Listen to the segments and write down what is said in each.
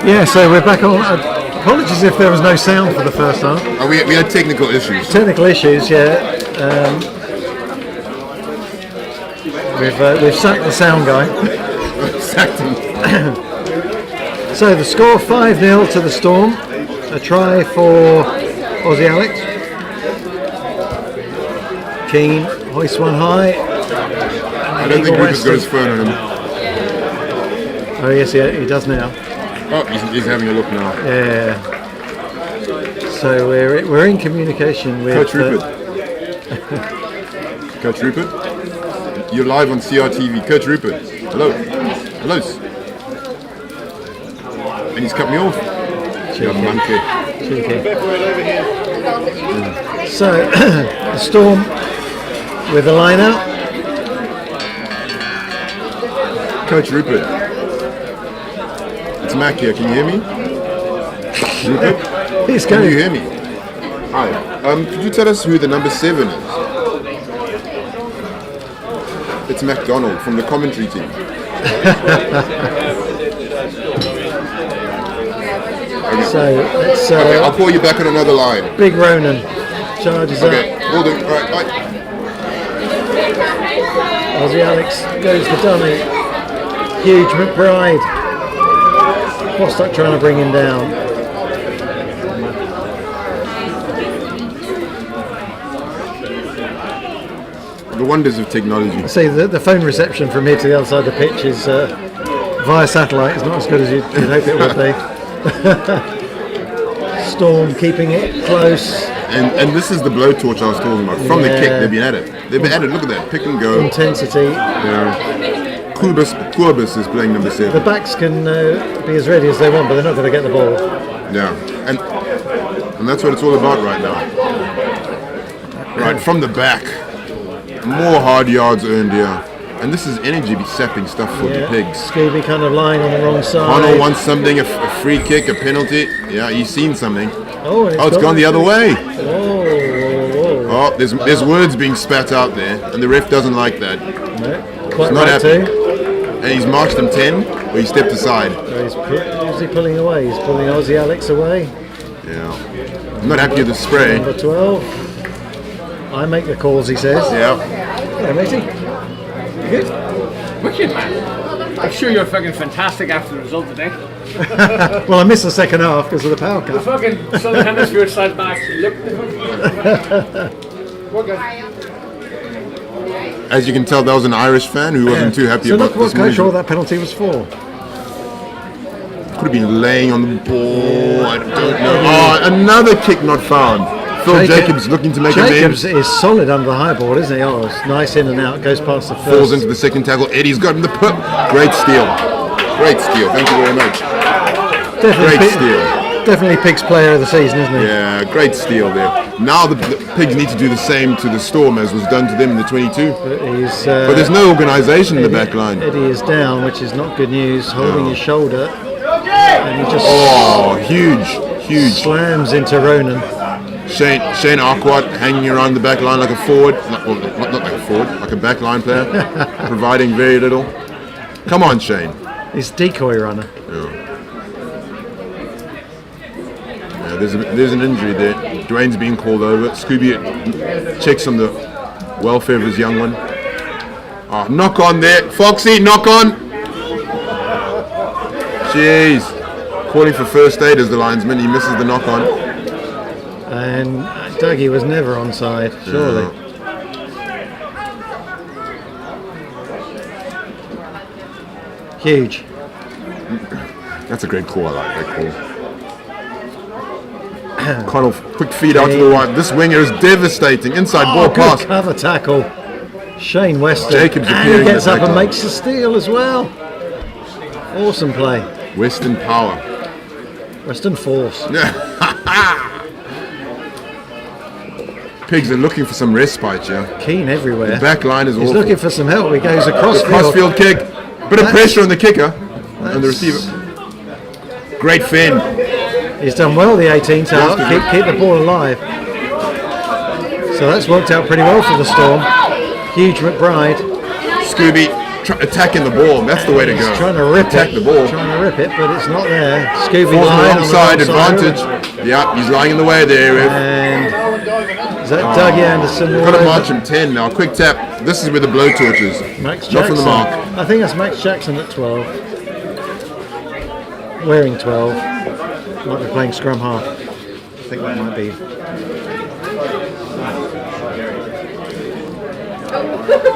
Yeah, so we're back on. Apologies if there was no sound for the first half. Oh, we had technical issues. Technical issues, yeah. We've sacked the sound guy. Sacked him. So the score 5-0 to the Storm. A try for Aussie Alex. Keane hoists one high. I don't think Rupert's got his phone on him. Oh yes, yeah, he does now. Oh, he's having a look now. Yeah. So we're in communication with Coach Rupert. Coach Rupert, you're live on CRTV. Coach Rupert, hello. And he's cut me off. You monkey. So the Storm with the line out. Coach Rupert, it's Mac here. Can you hear me? Rupert, He's can going. you hear me? Hi. Could you tell us who the number 7 is? It's MacDonald from the commentary team. Okay. So it's Okay, I'll call you back on another line. Big Ronan charges Okay, up. we'll do. All right, bye. Aussie Alex goes the dummy. Huge McBride. Bostock trying to bring him down. The wonders of technology. I see the phone reception from here to the other side of the pitch is via satellite. It's not as good as you'd hope it would be. Storm keeping it close. And this is the blowtorch I was talking about. From the kick, they've been at it. Look at that. Pick and go. Intensity. Yeah. Kurbis is playing number 7. The backs can be as ready as they want, but they're not going to get the ball. Yeah. And that's what it's all about right now. Right, from the back. More hard yards earned here. And this is energy be sapping stuff for the Pigs. Scooby kind of lying on the wrong side. Connell wants something, a free kick, a penalty. Yeah, he's seen something. Oh, it's gone the other way. Whoa. Oh, there's words being spat out there, and the ref doesn't like that. No, quite He's not right happy. too. And he's marched him 10, or he stepped aside. Who's he pulling away? He's pulling Aussie Alex away. Yeah. I'm not happy with the spray. Number 12. I make the calls, he says. Yeah. Yeah, matey. You good? Wicked, man. I'm sure you're fucking fantastic after the result today. Well, I missed the second half because of the power The cut. fucking Southern Hemisphere side back. Look. We're good. As you can tell, that was an Irish fan who wasn't too happy so about look what this coach all movement. that penalty was for. Could have been laying on the ball. I don't know. Oh, another kick not found. Phil Jacobs looking to make Jacobs a is solid under the high board, isn't he? Oh, it's nice in and out. Goes past the first. falls into the second tackle. Eddie's got him the put. Great steal. Great steal. Thank you very much. Great steal. Definitely Pigs player of the season, isn't he? Yeah, great steal there. Now the Pigs need to do the same to the Storm as was done to them in the 22. But there's no organisation in the back line. Eddie is down, which is not good news. Holding his shoulder, and he just Huge. slams into Ronan. Shane Arquart hanging around the back line like a forward. Not like a forward, like a back line player. Providing very little. Come on, Shane. He's decoy runner. Yeah, there's an injury there. Dwayne's being called over. Scooby checks on the welfare of his young one. Oh, knock on there. Foxy, knock on. Jeez. Calling for first aid as the linesman. He misses the knock on. And Dougie was never onside, surely. Huge. That's a great call. I like that call. Connell, quick feed out to the right. This winger is devastating. Inside ball Good pass. cover tackle. Shane Weston. Jacobs and appearing he gets in the up and back line. makes the steal as well. Awesome play. Western power. Western force. Pigs are looking for some respite, yeah. Keen everywhere. The back line is He's awful. looking for some help. He goes across field. Crossfield kick. Bit of pressure on the kicker and the receiver. Great fin. He's done well, the 18 to keep the ball alive. So that's worked out pretty well for the Storm. Huge McBride. Scooby attacking the ball. That's the way to go. He's trying to rip Attack it. the ball. Trying to rip it, but it's not there. Scooby Falls on the line wrong side, the wrong advantage. Yeah, he's lying in the way there. And is that Dougie Anderson? Got to march him 10 now. Quick tap. This is where the blowtorch is. Max Not from the Jackson. mark. I think that's Max Jackson at 12. Wearing 12. Might be playing scrum half. I think that might be.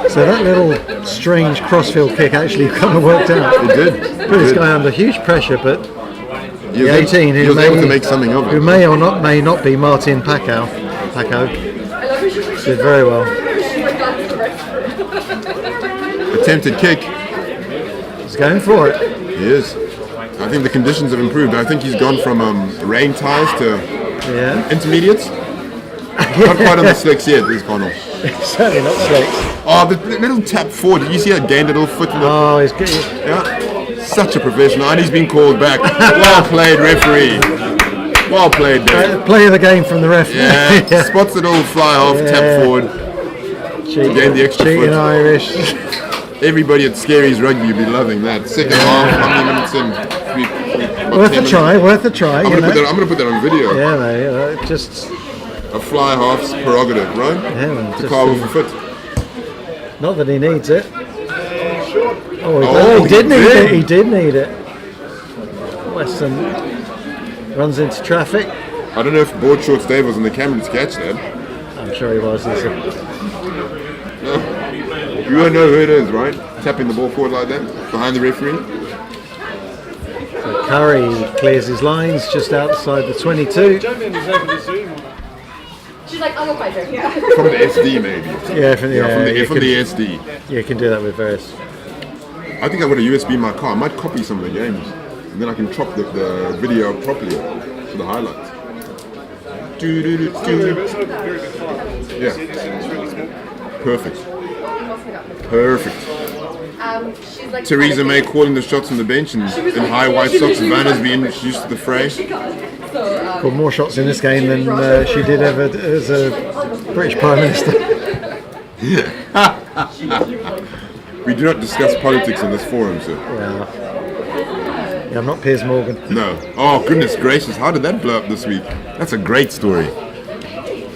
So that little strange crossfield kick actually kind of worked out. It did. Put this guy under huge pressure, but He the 18 he who was able to make something of who it. may not be Martin Paco, did very well. Attempted kick. He's going for it. He is. I think the conditions have improved. I think he's gone from rain ties to Yeah, intermediates. Not quite on the slicks yet, this Connell. certainly not slicks. Oh, the little tap forward. Did you see that gained a little foot in the... Oh, he's good. Yeah. Such a professional. And he's been called back. Well played, referee. Well played, Dave. Play of the game from the ref. Yeah. Spots the little fly half, tap forward. Gained the extra Cheating foot. Irish. Everybody at Scary's Rugby would be loving that. Second half, how many minutes in? Worth a try. Worth a try. I'm going to put that on video. Yeah, mate. Just A fly half's prerogative, right? yeah, man. To Just, carve off a foot. not that he needs it. Oh, he he did need did. it. He did need it. Weston runs into traffic. I don't know if Board Shorts Dave was on the camera to catch that. I'm sure he was. You won't know who it is, right? Tapping the ball forward like that, behind the referee. So Curry clears his lines just outside the 22. She's like, I'll go find her. Yeah. From the SD, maybe. Yeah, from From the the SD. you can do that with various. I think I've got a USB in my car. I might copy some of the games. And then I can chop the video up properly for the highlights. Yeah. Perfect. She's like, Theresa May calling the shots from the bench and in high white socks. Vanna's being introduced to the fray. Got more shots in this game than she did ever as a British Prime Minister. We do not discuss politics in this forum, sir. Yeah, I'm not Piers Morgan. No. Oh, goodness gracious. How did that blow up this week? That's a great story.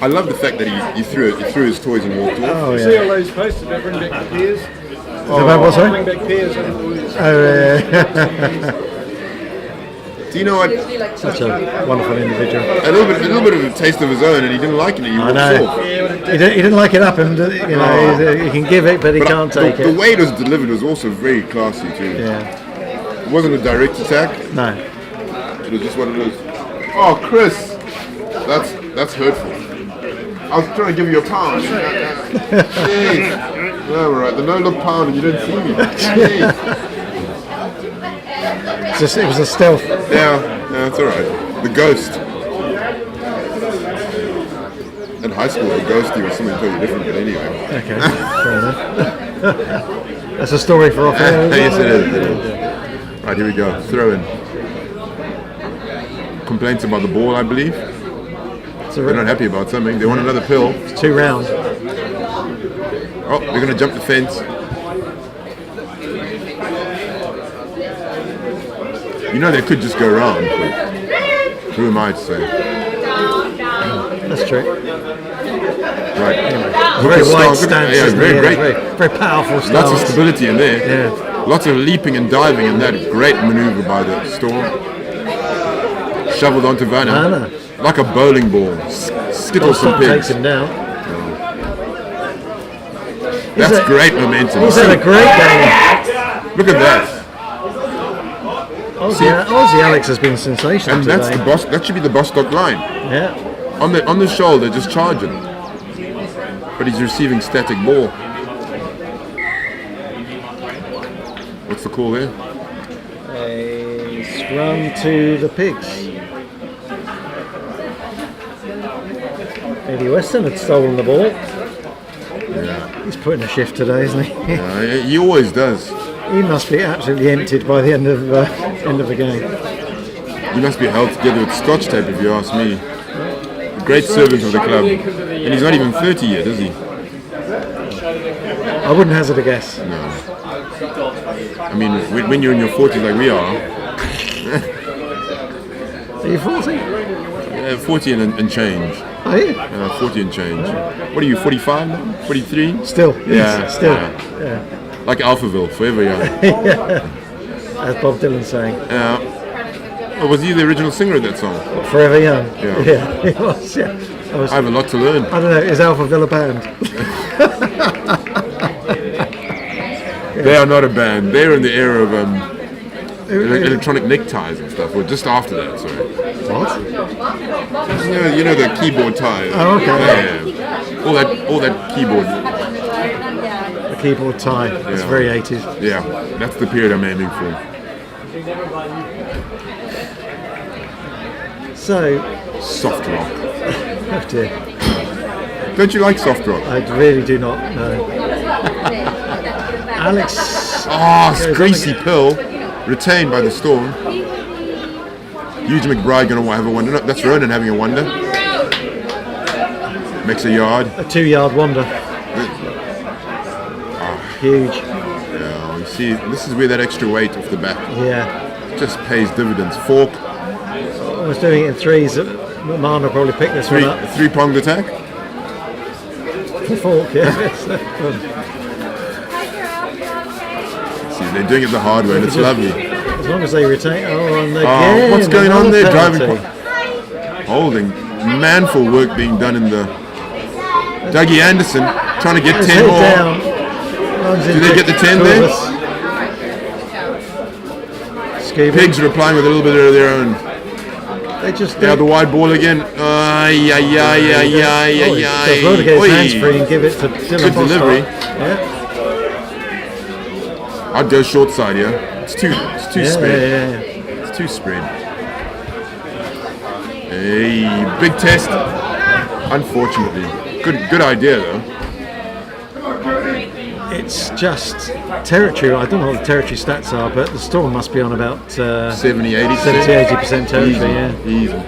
I love the fact that he threw his toys and walked off. Oh See all yeah. those posts about bring back the peers? About what, sorry? Bring back peers. Oh, Do you know what? such a wonderful individual. A little bit of a taste of his own, and he didn't like it. He I walked know. off. He didn't like it up, and he can give it, but he can't take The it. way it was delivered was also very classy too. Yeah. It wasn't a direct attack. No. It was just what it is. Oh, Chris, that's hurtful. I was trying to give you a pound. Jeez. No, all right. The no-look pound, and you didn't see me. Jeez. It was a stealth. Yeah, it's all right. The ghost. In high school, the ghosty was something totally different, but anyway. Okay, fair enough. That's a story for off air. Yes, it is. Right, here we go. Throw in. Complaints about the ball, I believe. They're not happy about something. They want another pill. It's 2 rounds. Oh, they're going to jump the fence. You know, they could just go round, but who am I to say? That's true. Right. Very Look at wide Stark. stance. Yeah, isn't very it? great. Very powerful stance. Lots of stability in there. Yeah. Lots of leaping and diving in that great maneuver by the Storm. Shoveled onto Vanna. Like a bowling ball. Skittles some Takes pigs. him down. That's a- great momentum. He's had a great game. Look at that. Aussie Alex has been sensational And today. that's the boss. That should be the Bostock line. Yeah. On the shoulder, just charging. But he's receiving static ball. What's the call there? A scrum to the pigs. Eddie Weston had stolen the ball. Yeah. He's putting a shift today, isn't he? He always does. He must be absolutely emptied by the end of the game. He must be held together with scotch tape, if you ask me. A great servant of the club. And he's not even 30 yet, is he? I wouldn't hazard a guess. No. I mean, when you're in your 40s like we are, Are you 40? 40 and change. Are you? 40 and change. What are you, 45 now? 43? Still. Yeah, Still. yeah. Like Alphaville, forever young. As Bob Dylan sang. Oh, was he the original singer of that song? Forever Young. Yeah. Yeah, he was, yeah. I have a lot to learn. I don't know, is Alphaville a band? They are not a band. They're in the era of electronic neckties and stuff. Or just after that, sorry. What? You know the keyboard tie. Oh, okay. Yeah. All that keyboard. A keyboard tie. It's Yeah. very 80s. Yeah, that's the period I'm aiming for. So, Soft rock. oh dear, Don't you like soft rock? I really do not know. Alex. Ah, goes on Greasy again. Pill, retained by the Storm. Huge McBride going to have a wonder. No, that's Ronan having a wonder. Makes a yard. A 2-yard wonder. Huge. Yeah, you see, this is where that extra weight off the back Yeah. just pays dividends. Fork, I was doing it in threes. Mana probably picked this one up. three-pronged attack. Fork, yeah. See, they're doing it the hard way, and it's lovely. As long as they retain. Oh, and again. What's going on there? another Driving, penalty. holding, manful work being done in the. Dougie Anderson trying to get His 10 head more. down. Runs Do into they get the 10 there? Scuba. Pigs are replying with a little bit of their own. They just Now the wide ball again. Ay. Does well to get his hands free and give it to Dylan Good Foster. delivery. Yeah. I'd go short side here. It's too spread. Yeah. It's too spread. Hey, big test. Unfortunately. Good idea though. It's just territory. I don't know what the territory stats are, but the Storm must be on about 70-80%. 70-80% territory. Yeah. Easy.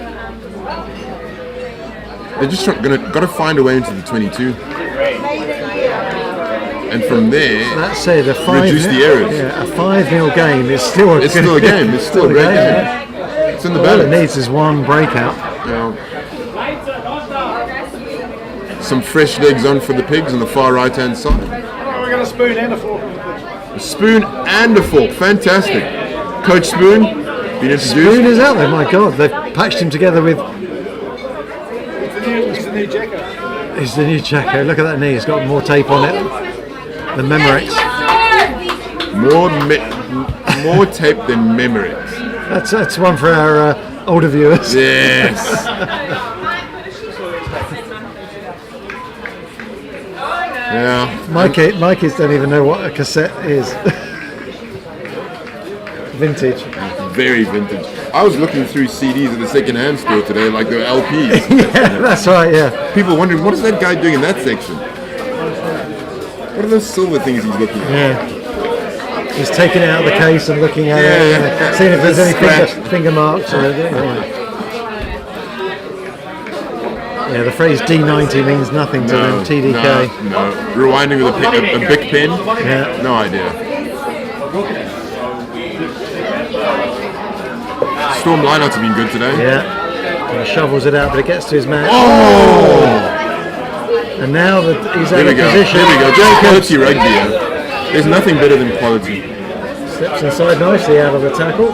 They're just got to find a way into the 22. And from there, Let's say the reduce the errors. Yeah, a 5-0 game is still a It's still a game. It's still a great game. Yeah. It's in the All it balance. needs is one breakout. Some fresh legs on for the Pigs on the far right-hand side. We got a spoon and a fork. A spoon and a fork. Fantastic. Coach Spoon, been introduced. Spoon is out there. My God, they've patched him together with. It's the new jacket. He's the new Jacko. Look at that knee. He's got more tape on it than Memorex. More tape than Memorex. That's one for our older viewers. Yes. Yeah. My kids don't even know what a cassette is. Vintage. Very vintage. I was looking through CDs at the second-hand store today, like they were LPs. Yeah, that's right. Yeah. People wondering, what is that guy doing in that section? What are those silver things he's looking at? Yeah. He's taking it out of the case and looking at Yeah. it, seeing if there's any Scratched. finger marks. Or, yeah, the phrase D90 means nothing to them. TDK. No. Rewinding with a big pen? Yeah. No idea. Storm lineouts have been good today. Yeah. And he shovels it out, but it gets to his man. Oh! And now that he's There out we of go. position, There we go. Just quality rugby here. There's nothing better than quality. steps inside nicely out of the tackle.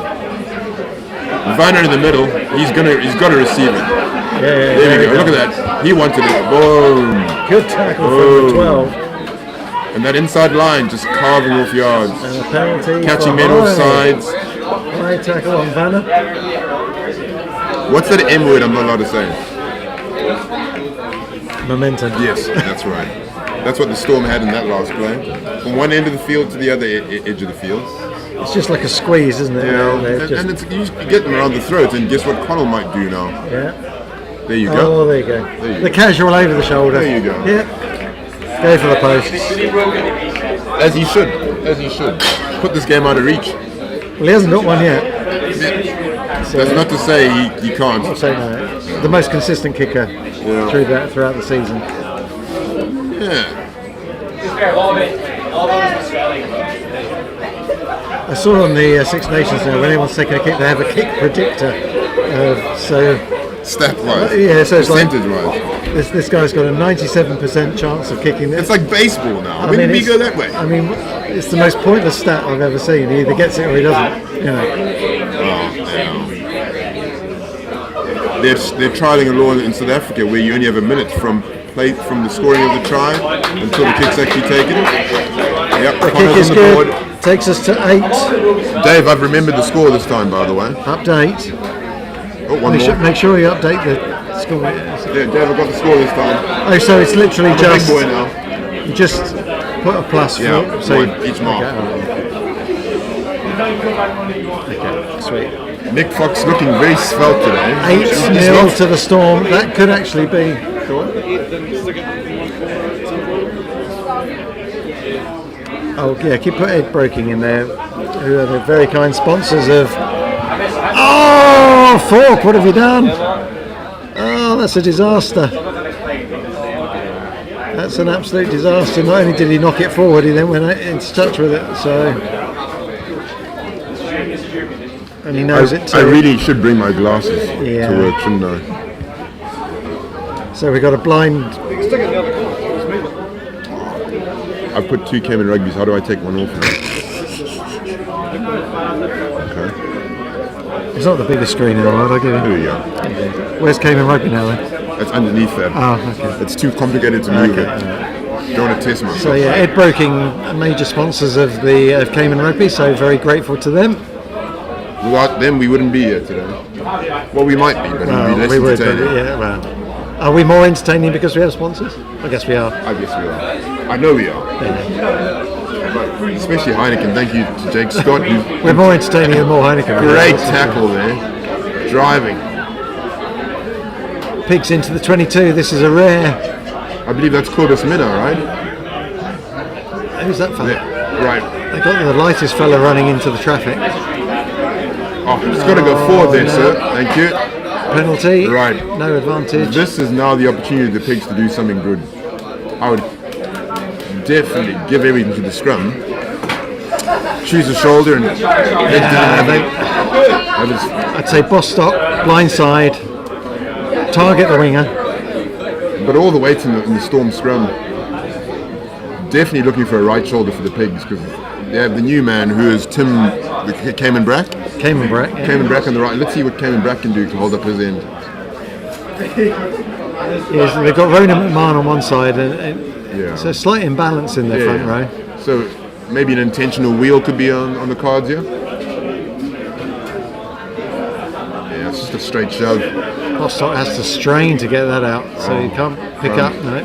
Vanner in the middle. He's got to receive it. Yeah, There we go. Look at that. He wanted it. Boom. Good tackle from the 12. And that inside line just carving off yards. And a penalty. Catching for men off High. sides. High tackle on Vanner. What's that M word I'm not allowed to say? Momentum. Yes, that's right. That's what the Storm had in that last play. From one end of the field to the other edge of the field. It's just like a squeeze, isn't it? They're just- And it's, you get them around the throat, and guess what Connell might do now? yeah. There you Oh, go. there you go. There you The go. casual over the shoulder. There you go. Yeah. Go for the posts. As he should. As he should. Put this game out of reach. Well, he hasn't got one yet. That's not to say he can't. I'll say no. The most consistent kicker throughout the season. Yeah. I saw on the Six Nations now, when anyone's taking a kick, they have a kick predictor. Stat-wise. Yeah, so it's like percentage-wise. this guy's got a 97% chance of kicking this. It's like baseball now. When did we go that way? I mean, it's the most pointless stat I've ever seen. He either gets it or he doesn't. You know. They're trialing a law in South Africa where you only have a minute from the scoring of the try until the kick's actually taken. Yep, The kick is good. Takes us to 8. Dave, I've remembered the score this time, by the way. Update. Oh, one more. Make sure you update the score. Yeah, Dave, I've got the score this time. Oh, so it's literally I'm a just big boy now. you just put a plus for Yeah, so one, each mark. Okay, sweet. Nick Fox looking very svelte today. 8-0 to the Storm. That could actually be. Oh yeah, keep put Ed Broking in there, who are the very kind sponsors of. Oh, Fork! What have you done? Oh, that's a disaster. That's an absolute disaster. Not only did he knock it forward, he then went into touch with it. So, and he knows it too. I really should bring my glasses Yeah. to work, shouldn't I? So we got a blind. I've put 2 Cayman rugbies. How do I take one off now? Okay. It's not the biggest screen in the world. I'll give Here you. we go. Where's Cayman Rugby now then? That's underneath that. Oh, okay. It's too complicated to move Okay. it. Don't want to test myself. So yeah, Ed Broking, major sponsors of the Cayman Rugby. So very grateful to them. Without them, we wouldn't be here today. Well, we might be, but it would be less we would, but entertaining. yeah, well. Are we more entertaining because we have sponsors? I guess we are. I guess we are. I know we are. But especially Heineken. Thank you to Jake Scott. We're more entertaining than more Heineken. Great tackle there. Driving. Pigs into the 22. This is a rare. I believe that's Cordus Minna, right? Who's that fella? Yeah, right. They got the lightest fella running into the traffic. Oh, it's got to go forward there, sir. Thank you. Penalty. Right. No advantage. This is now the opportunity of the Pigs to do something good. I would definitely give everything to the scrum. Choose a shoulder and head down. I'd say Bostock, blindside, target the winger. But all the weight in the Storm scrum. Definitely looking for a right shoulder for the Pigs because they have the new man who is Cayman Brack. Cayman Brack. Yeah. Cayman Brack on the right. Let's see what Cayman Brack can do to hold up his end. Yes, they've got Ronan McMahon on one side, and Yeah. so slight imbalance in their front row. So maybe an intentional wheel could be on the cards here. Yeah, it's just a straight shove. Bostock has to strain to get that out, so he can't pick up. No.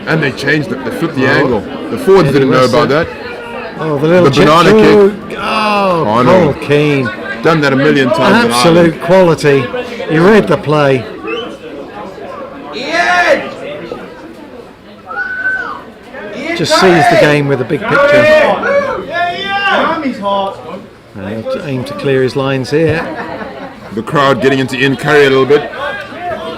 And they changed it. They flipped the angle. The forwards didn't know about that. Oh, the little The banana kick. kick. Oh, Oh, no. Paul Keane. Done that a million times. in Absolute quality. He read the play. Just sees the game with a big picture. Aim to clear his lines here. Ireland. The crowd getting into Ian Curry a little bit.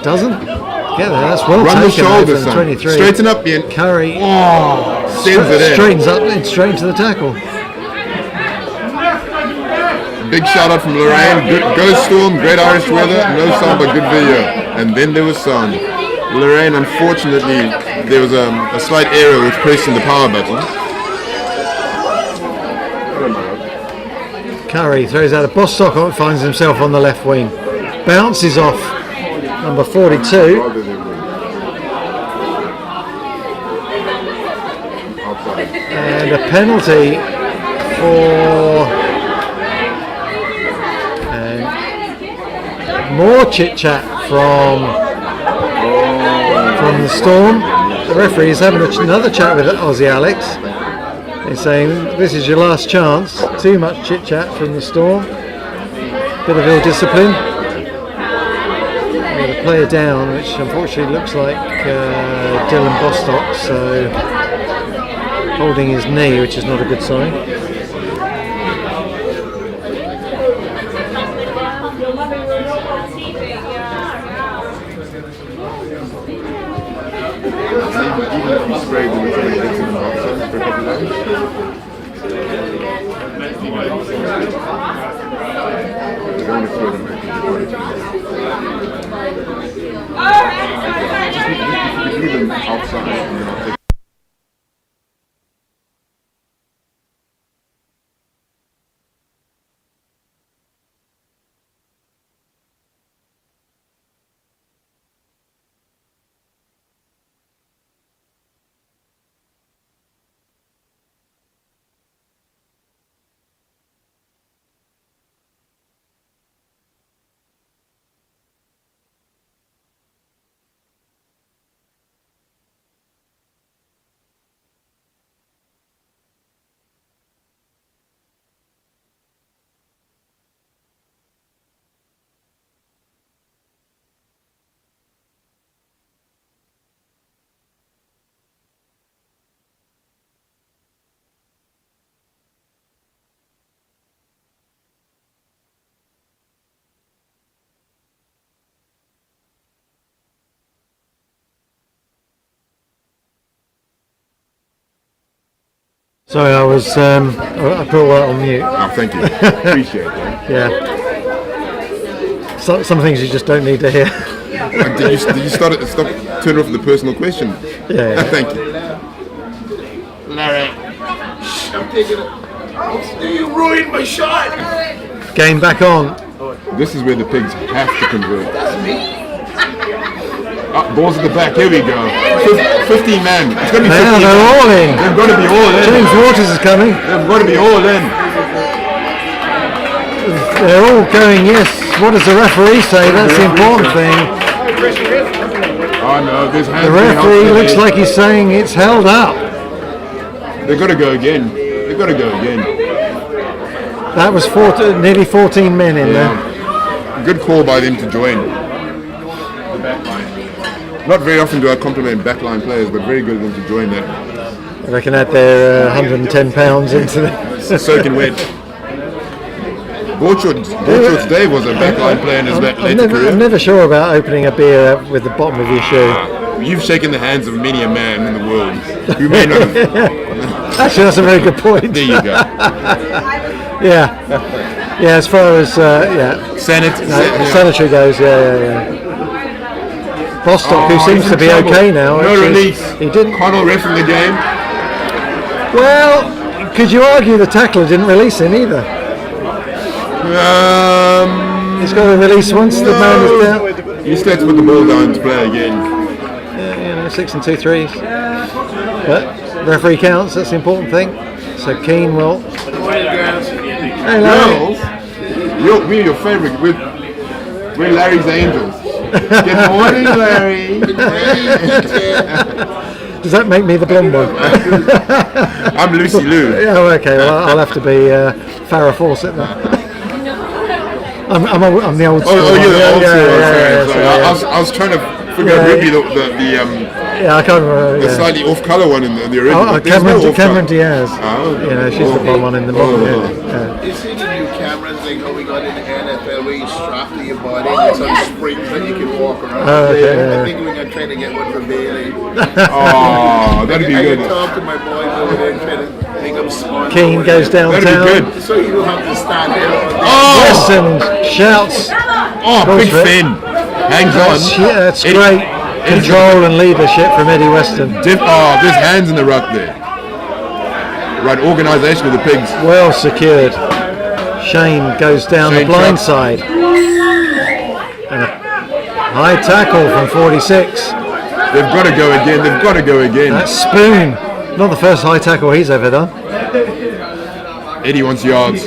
Doesn't get there. That's well Run the taken. shoulder, From son. 23. Straighten up, Ian. Curry Sends it in. straightens up and straight into the tackle. Big shout out from Lorraine. Good, go Storm. Great Irish weather. No sound but good video. And then there was sound. Lorraine, unfortunately, there was a slight error with pressing the power button. Curry throws out a Bostock, finds himself on the left wing. Bounces off number 42. And a penalty for more chit chat from the Storm. The referee is having another chat with Aussie Alex. He's saying this is your last chance. Too much chit chat from the Storm. Bit of ill discipline. With a player down, which unfortunately looks like Dylan Bostock. So holding his knee, which is not a good sign. Sorry, I put all that on mute. Oh, thank you. Appreciate that. Yeah. Some things you just don't need to hear. Did you stop turn off the personal question? Yeah. Thank you. Larry. I'm taking it. You ruined my shot. Game back on. This is where the pigs have to convert. Balls at the back. Here we go. 15 men. It's going to be 15 Now they're all in. They've got to be all in. James Waters is coming. They've got to be all in. They're all going, yes. What does the referee say? That's the important thing. Oh no, there's hands. The referee looks like he's saying it's held up. They've got to go again. They've got to go again. That was nearly 14 men in there. Good call by them to join. Not very often do I compliment backline players, but very good of them to join that. They can add their 110 pounds into the Soaking wet. Borchard's Dave was a backline player in his later career. I'm never sure about opening a beer with the bottom of your shoe. You've shaken the hands of many a man in the world who may not have. Actually, that's a very good point. There you go. Yeah, as far as sanitary goes, yeah. Bostock, who seems to be okay now. No release. He didn't. Connell ref in the game. Well, could you argue the tackler didn't release him either? He's got to release once the man is down. He still has to put the ball down to play again. Yeah, 6 and 2 threes. But referee counts. That's the important thing. So Keane will. Hey, Larry. We're your favourite. We're Larry's Angels. Good morning, Larry. Does that make me the blonde one? I'm Lucy Lou. Oh, okay. Well, I'll have to be Farrah Fawcett then. I'm the old school. Oh, you're the old school. Yeah. I was trying to figure out who'd be the I can't remember. the slightly off-color one in the original. Oh, Cameron Diaz. Oh. She's the blonde one in the modern. You see the new cameras like how we got in the NFL where you strap to your body and it's on springs that you can walk around. Oh, okay, I think we're going to try to get one for Bailey. Oh, that'd be I good. can talk to my boys over there and try to make them smart. Keane goes downtown. That'd be good. So you don't have to stand there all day. Weston shouts. Oh, Goes big for it. Finn. Hangs on. That's great control and leadership from Eddie Weston. There's hands in the ruck there. Right, organisation of the pigs. Well secured. Shane goes down the blind Truck. side. And a high tackle from 46. They've got to go again. They've got to go again. That's Spoon. Not the first high tackle he's ever done. Eddie wants yards.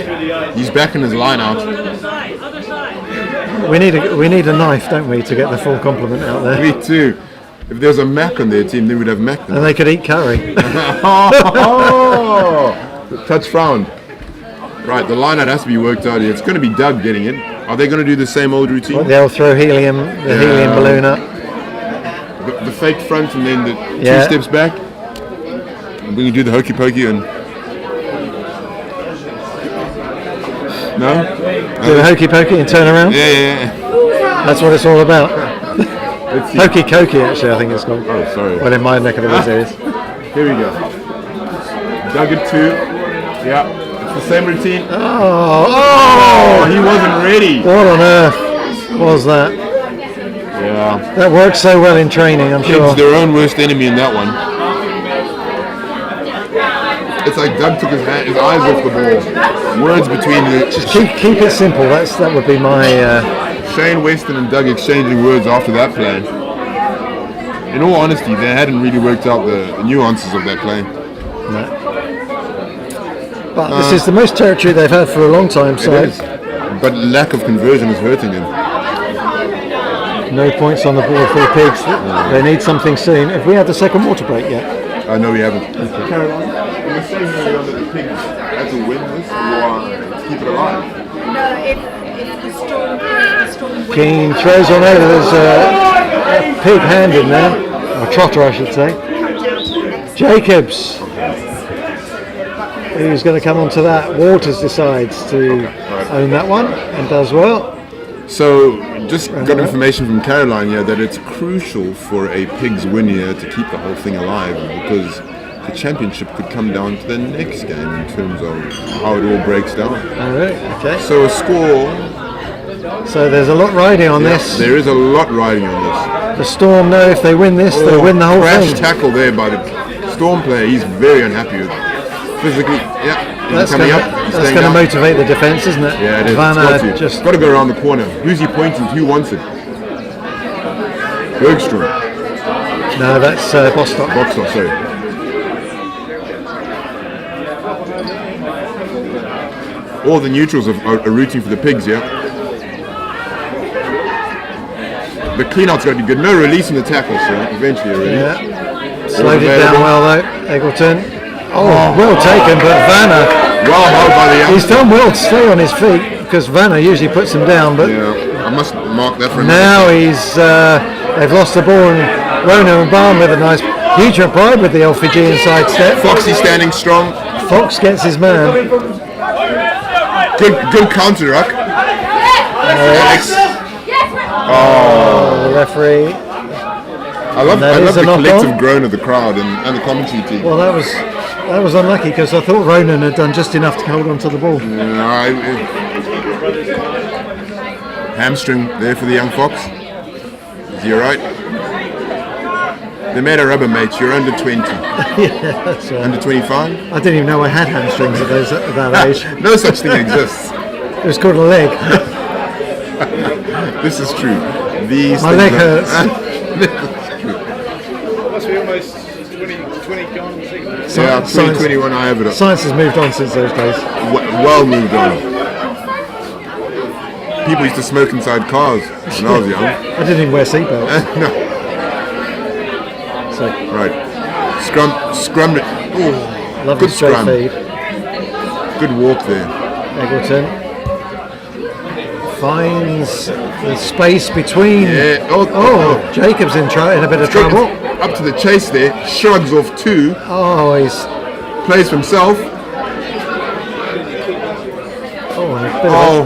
He's back in his line out. We need a knife, don't we, to get the full complement out there. Me too. If there was a Mac on their team, they would have Mac. And they could eat curry. Touch frowned. Right, the line out has to be worked out here. It's going to be Doug getting it. Are they going to do the same old routine? They'll throw helium balloon up. The fake front and then the Yeah. 2 steps back. And we can do the hokey pokey and. No? Do the hokey pokey and turn around. Yeah. That's what it's all about. Let's see. Hokey cokey, actually, I think it's called. Oh, sorry. Well, in my neck of the woods, it is. Here we go. Doug at 2. Yeah, it's the same routine. Oh, He wasn't ready. what on earth was that? Yeah. That works so well in training, I'm sure. Pigs, their own worst enemy in that one. It's like Doug took his eyes off the ball. Words between the Keep it simple. That would be my. Shane Weston and Doug exchanging words after that play. In all honesty, they hadn't really worked out the nuances of that play. No. But this is the most territory they've had for a long time, so It is. But lack of conversion is hurting them. no points on the board for the Pigs. They need something soon. Have we had the second water break yet? No, we haven't. Caroline, you were saying earlier that the Pigs had to win this to keep it alive. No, if the storm wins. Keane throws on over. There's a pig hand in there, or trotter, I should say. Jacobs. Who's going to come onto that? Waters decides to own that one and does well. So, just got information from Caroline here that it's crucial for a Pigs win here to keep the whole thing alive because the championship could come down to the next game in terms of how it all breaks down. Oh, really? Okay. So a score. So there's a lot riding on this. There is a lot riding on this. The Storm know if they win this, they'll win the whole Crash thing. tackle there by the Storm player. He's very unhappy with it. Physically, That's coming going up. He's to staying down. motivate the defence, isn't it? Yeah, it is. Vanna It's just. got to go around the corner. Who's he pointing to? Who wants it? Bergstrom. No, that's Bostock. Boxer, sorry. All the neutrals are rooting for the Pigs, yeah? The clean-out's got to be good. No releasing the tackle, so eventually a release. Yeah. Slowed it down well though, Eggleton. Oh, well taken, but Vanna. Well held by the young. He's done well to stay on his feet because Vanna usually puts him down, but Yeah, I must mark that for now they've lost the ball and Rona and Barn with a nice huge pride with the LFG inside step. Foxy standing strong. Fox gets his man. Good counter, Ruck. Alex. Oh, the referee. I love That is the a knock collective on. groan of the crowd and the commentary team. Well, that was unlucky because I thought Ronan had done just enough to hold on to the ball. Hamstring there for the young Fox. Is he alright? They made a rubber, mate. You're under 20. Yeah, that's right. Under 25? I didn't even know I had hamstrings at that age. No such thing exists. It was called a leg. This is true. These My things leg are- hurts. Must be almost 20 gone. Yeah, 2021 I have it up. Science has moved on since those days. Well moved on. People used to smoke inside cars when I was young. I didn't even wear seatbelts. No. So, Right. Scrum it. Ooh, lovely good straight scrum. feed. Good walk there. Eggleton finds the space between. Yeah. Oh, Jacobs in a bit of trouble. Up to the chase there. Shrugs off two. Oh, he's Plays for himself. and a bit of a